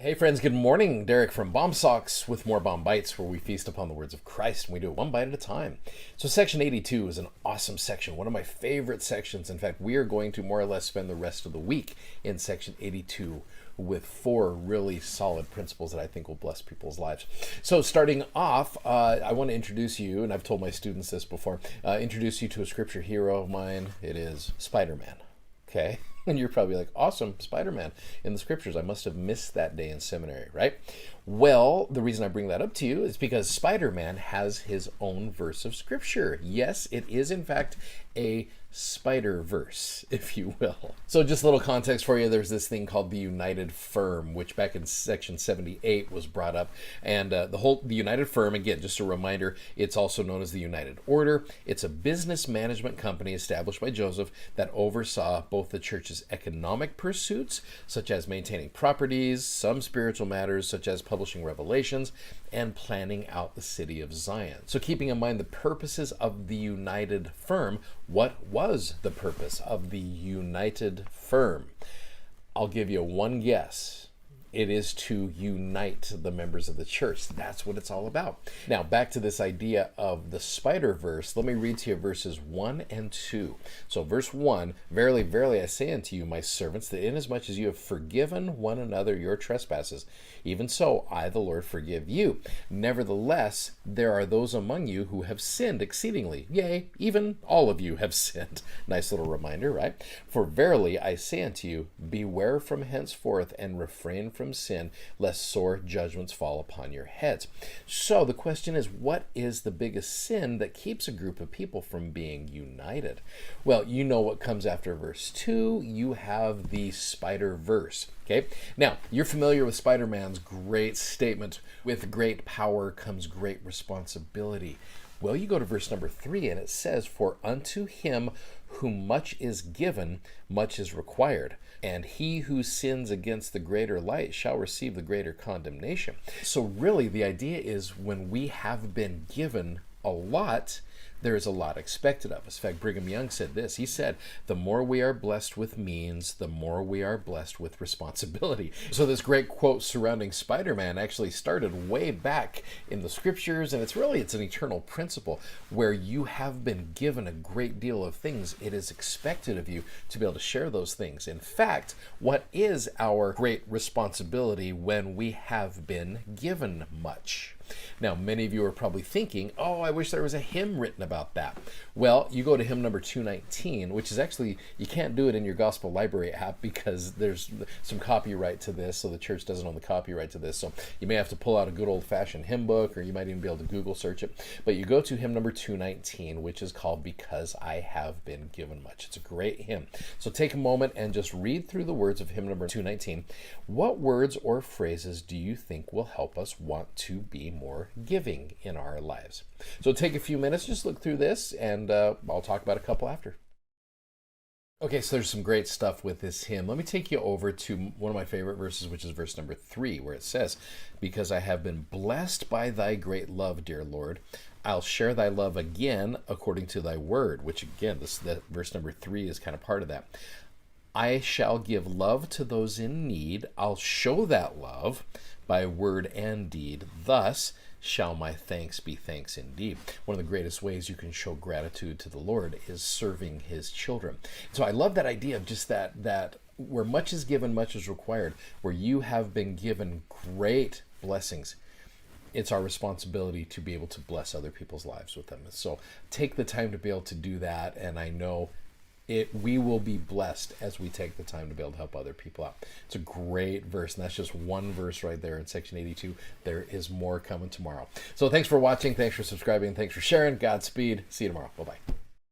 Hey friends, good morning. Derek from Bomb Socks with more Bomb Bites, where we feast upon the words of Christ and we do it one bite at a time. So section 82 is an awesome section, one of my favorite sections. In fact, we are going to more or less spend the rest of the week in section 82 with 4 really solid principles that I think will bless people's lives. So starting off, I want to introduce you, and I've told my students this before, introduce you to a scripture hero of mine. It is Spider-Man. Okay, and you're probably like, awesome, Spider-Man in the scriptures. I must have missed that day in seminary, right? Well, the reason I bring that up to you is because Spider-Man has his own verse of scripture. Yes, it is in fact a Spider-Verse, if you will. So just a little context for you, there's this thing called the United Firm, which back in section 78 was brought up. And the United Firm, again, just a reminder, it's also known as the United Order. It's a business management company established by Joseph that oversaw both the church's economic pursuits, such as maintaining properties, some spiritual matters, such as publishing revelations, and planning out the city of Zion. So keeping in mind the purposes of the United Firm, what was the purpose of the United Firm? I'll give you one guess. It is to unite the members of the church. That's what it's all about. Now, back to this idea of the Spider-Verse. Let me read to you verses 1 and 2. So verse 1, Verily, verily, I say unto you, my servants, that inasmuch as you have forgiven one another your trespasses, even so I, the Lord, forgive you. Nevertheless, there are those among you who have sinned exceedingly. Yea, even all of you have sinned. Nice little reminder, right? For verily, I say unto you, beware from henceforth and refrain from sin, lest sore judgments fall upon your heads. So the question is, what is the biggest sin that keeps a group of people from being united? Well, you know what comes after verse 2. You have the Spider-Verse. Okay, now you're familiar with Spider-Man's great statement, with great power comes great responsibility. Well, you go to verse number 3 and it says, For unto him whom much is given, much is required. And he who sins against the greater light shall receive the greater condemnation. So really the idea is when we have been given a lot, there is a lot expected of us. In fact, Brigham Young said this. He said, the more we are blessed with means, the more we are blessed with responsibility. So this great quote surrounding Spider-Man actually started way back in the scriptures, and it's an eternal principle where you have been given a great deal of things. It is expected of you to be able to share those things. In fact, what is our great responsibility when we have been given much? Now, many of you are probably thinking, oh, I wish there was a hymn written about that. Well, you go to hymn number 219, which is actually, you can't do it in your gospel library app because there's some copyright to this, so the church doesn't own the copyright to this. So you may have to pull out a good old-fashioned hymn book, or you might even be able to Google search it. But you go to hymn number 219, which is called Because I Have Been Given Much. It's a great hymn. So take a moment and just read through the words of hymn number 219. What words or phrases do you think will help us want to be more giving in our lives? So take a few minutes, just look through this, and I'll talk about a couple after. Okay, so there's some great stuff with this hymn. Let me take you over to one of my favorite verses, which is verse number 3, where it says, Because I have been blessed by thy great love, dear Lord, I'll share thy love again according to thy word, which again, that verse number 3 is kind of part of that. I shall give love to those in need. I'll show that love by word and deed. Thus shall my thanks be thanks indeed. One of the greatest ways you can show gratitude to the Lord is serving his children. So I love that idea of just that where much is given, much is required, where you have been given great blessings. It's our responsibility to be able to bless other people's lives with them. So take the time to be able to do that, and I know we will be blessed as we take the time to be able to help other people out. It's a great verse, and that's just one verse right there in section 82. There is more coming tomorrow. So thanks for watching, thanks for subscribing, thanks for sharing. Godspeed. See you tomorrow. Bye-bye.